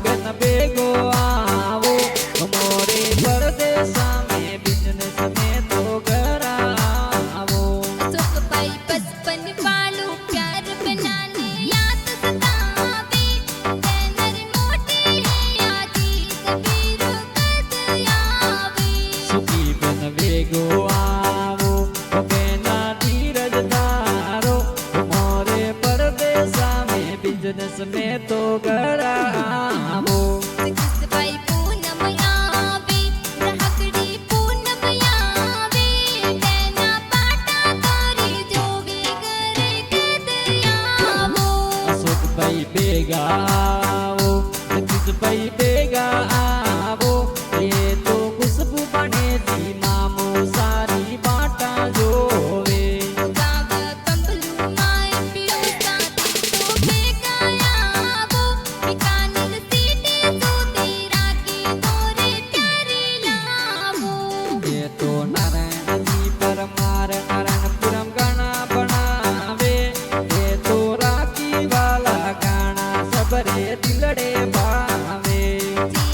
બેન ભેગો આવો મોરે પરદેશા में बिजनेस में तो घर आवो सुखबाई बचपन वालों प्यार बनाने याद सतावे बैनर मोटे है आजी कबीर कद आवे सुखी बेन भेगो आवो बेना धीरज धारो मोरे परदेशा में बिजनेस में तो घर आवो सुखबाई पूनम आवे रहकड़ी पूनम आवे बैना पाटा तोरी जोगे करे कद आवो अशोकभाई बेगा आवो जगदीशभाई बेगा आवो ये तो खुशबू बने थी मामो सारी बाटा जोवे गावा कंबलू माए पियो साथी तो बेगायावो बीकानेर सीटे सोते राखी तोरे प्यारे लावो ये तो नारायण जी परमार नारायणपुरम गाना बनावे ये तो राखी वाला गाना सबरे दिलड़े भावे जी